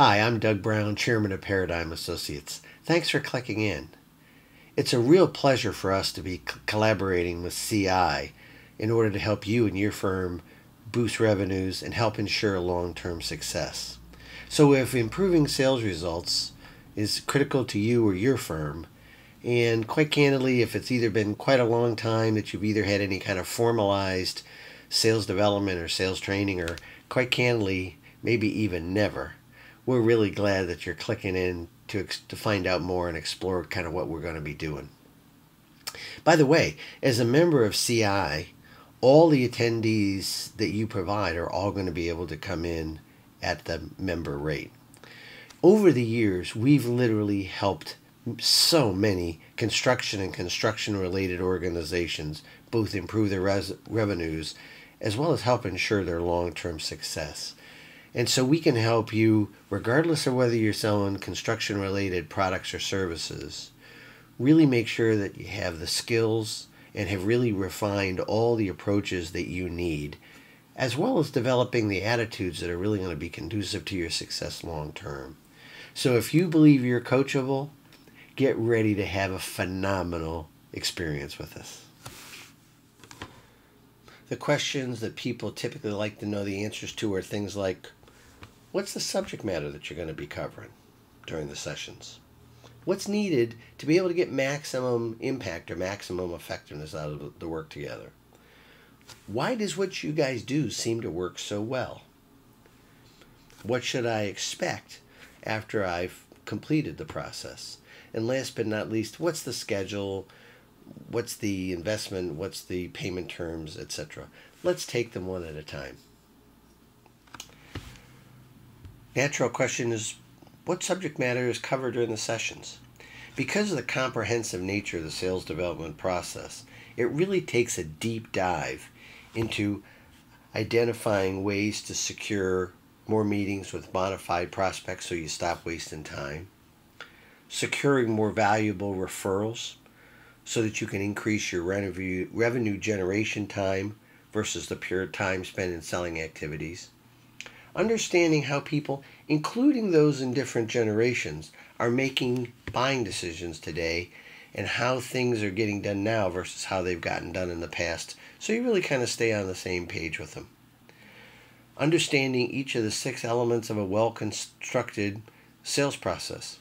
Hi, I'm Doug Brown, Chairman of Paradigm Associates. Thanks for clicking in. It's a real pleasure for us to be collaborating with CI in order to help you and your firm boost revenues and help ensure long-term success. So if improving sales results is critical to you or your firm, and quite candidly, if it's either been quite a long time that you've either had any kind of formalized sales development or sales training, or quite candidly, maybe even never, we're really glad that you're clicking in to find out more and explore kind of what we're going to be doing. By the way, as a member of CI, all the attendees that you provide are all going to be able to come in at the member rate. Over the years, we've literally helped so many construction and construction-related organizations both improve their revenues as well as help ensure their long-term success. And so we can help you, regardless of whether you're selling construction-related products or services, really make sure that you have the skills and have really refined all the approaches that you need, as well as developing the attitudes that are really going to be conducive to your success long-term. So if you believe you're coachable, get ready to have a phenomenal experience with us. The questions that people typically like to know the answers to are things like, what's the subject matter that you're going to be covering during the sessions? What's needed to be able to get maximum impact or maximum effectiveness out of the work together? Why does what you guys do seem to work so well? What should I expect after I've completed the process? And last but not least, what's the schedule? What's the investment? What's the payment terms, etc.? Let's take them one at a time. Natural question is, what subject matter is covered during the sessions? Because of the comprehensive nature of the sales development process, it really takes a deep dive into identifying ways to secure more meetings with bona fide prospects so you stop wasting time, securing more valuable referrals so that you can increase your revenue generation time versus the pure time spent in selling activities, understanding how people, including those in different generations, are making buying decisions today and how things are getting done now versus how they've gotten done in the past, so you really kind of stay on the same page with them. Understanding each of the 6 elements of a well-constructed sales process,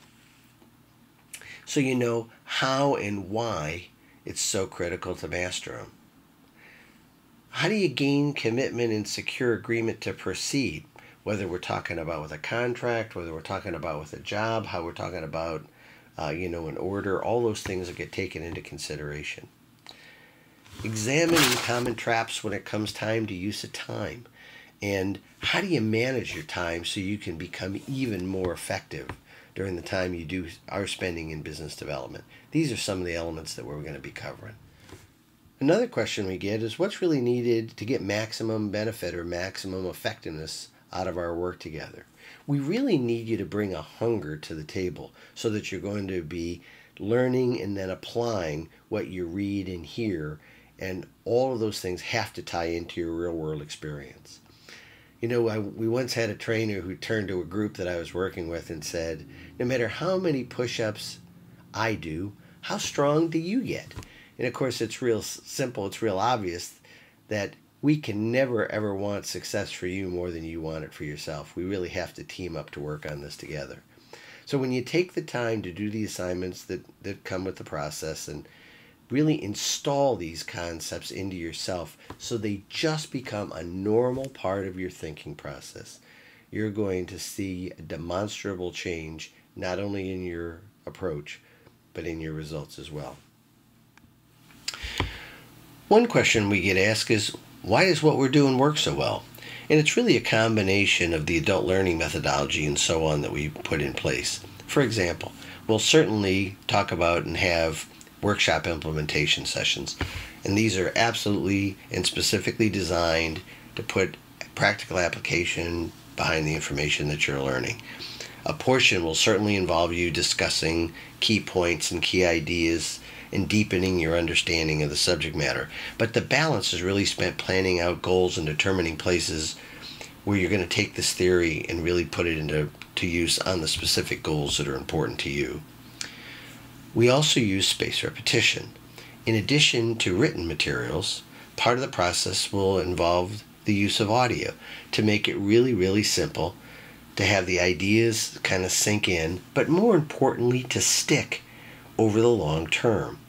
so you know how and why it's so critical to master them. How do you gain commitment and secure agreement to proceed? Whether we're talking about with a contract, whether we're talking about with a job, how we're talking about, an order, all those things that get taken into consideration. Examining common traps when it comes time to use of time. And how do you manage your time so you can become even more effective during the time you are spending in business development? These are some of the elements that we're going to be covering. Another question we get is, what's really needed to get maximum benefit or maximum effectiveness out of our work together? We really need you to bring a hunger to the table so that you're going to be learning and then applying what you read and hear, and all of those things have to tie into your real world experience. We once had a trainer who turned to a group that I was working with and said, no matter how many push-ups I do, how strong do you get? And of course, it's real simple, it's real obvious that we can never ever want success for you more than you want it for yourself. We really have to team up to work on this together. So when you take the time to do the assignments that come with the process and really install these concepts into yourself so they just become a normal part of your thinking process, you're going to see a demonstrable change not only in your approach but in your results as well. One question we get asked is, why does what we're doing work so well? And it's really a combination of the adult learning methodology and so on that we put in place. For example, we'll certainly talk about and have workshop implementation sessions. And these are absolutely and specifically designed to put practical application behind the information that you're learning. A portion will certainly involve you discussing key points and key ideas and deepening your understanding of the subject matter. But the balance is really spent planning out goals and determining places where you're going to take this theory and really put it into to use on the specific goals that are important to you. We also use spaced repetition. In addition to written materials, part of the process will involve the use of audio to make it really, really simple, to have the ideas kind of sink in, but more importantly, to stick over the long term.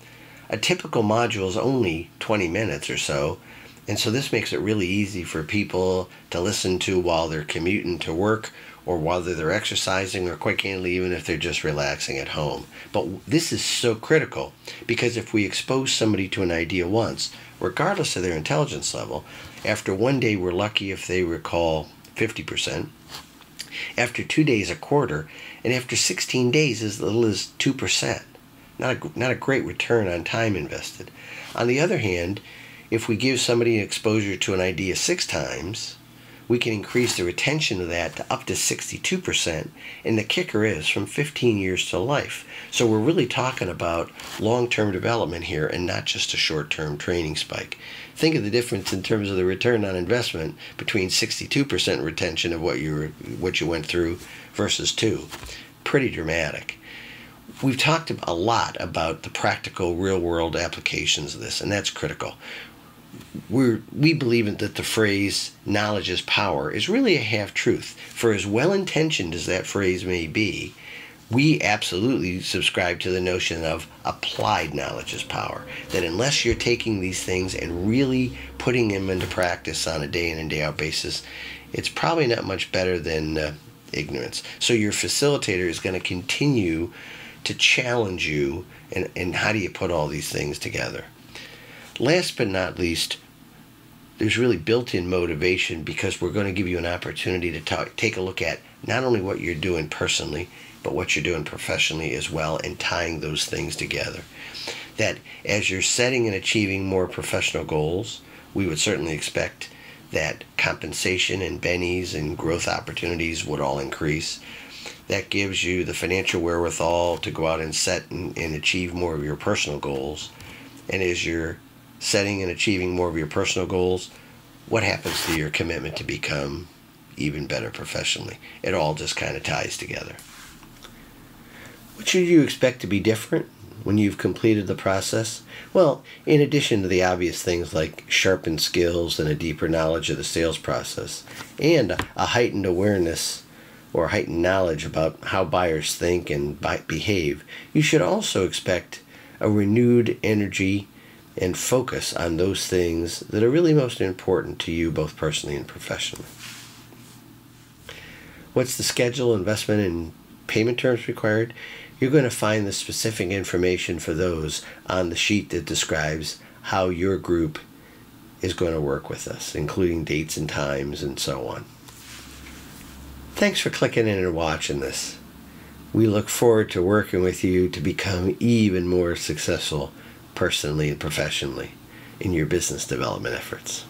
A typical module is only 20 minutes or so, and so this makes it really easy for people to listen to while they're commuting to work, or while they're exercising, or quite candidly, even if they're just relaxing at home. But this is so critical, because if we expose somebody to an idea once, regardless of their intelligence level, after one day we're lucky if they recall 50%, after 2 days a quarter, and after 16 days as little as 2%. Not a great return on time invested. On the other hand, if we give somebody an exposure to an idea 6 times, we can increase the retention of that to up to 62%, and the kicker is from 15 years to life. So we're really talking about long-term development here and not just a short-term training spike. Think of the difference in terms of the return on investment between 62% retention of what you went through versus 2. Pretty dramatic. We've talked a lot about the practical real-world applications of this, and that's critical. We believe that the phrase knowledge is power is really a half-truth. For as well-intentioned as that phrase may be, we absolutely subscribe to the notion of applied knowledge is power. That unless you're taking these things and really putting them into practice on a day in and day out basis, it's probably not much better than ignorance. So your facilitator is going to continue to challenge you in how do you put all these things together. Last but not least, there's really built-in motivation, because we're going to give you an opportunity to take a look at not only what you're doing personally, but what you're doing professionally as well, and tying those things together. That as you're setting and achieving more professional goals, we would certainly expect that compensation and bennies and growth opportunities would all increase. That gives you the financial wherewithal to go out and set and achieve more of your personal goals. And as you're setting and achieving more of your personal goals, what happens to your commitment to become even better professionally? It all just kind of ties together. What should you expect to be different when you've completed the process? Well, in addition to the obvious things like sharpened skills and a deeper knowledge of the sales process, and a heightened awareness or heightened knowledge about how buyers think and behave, you should also expect a renewed energy and focus on those things that are really most important to you, both personally and professionally. What's the schedule, investment, and payment terms required? You're going to find the specific information for those on the sheet that describes how your group is going to work with us, including dates and times and so on. Thanks for clicking in and watching this. We look forward to working with you to become even more successful personally and professionally in your business development efforts.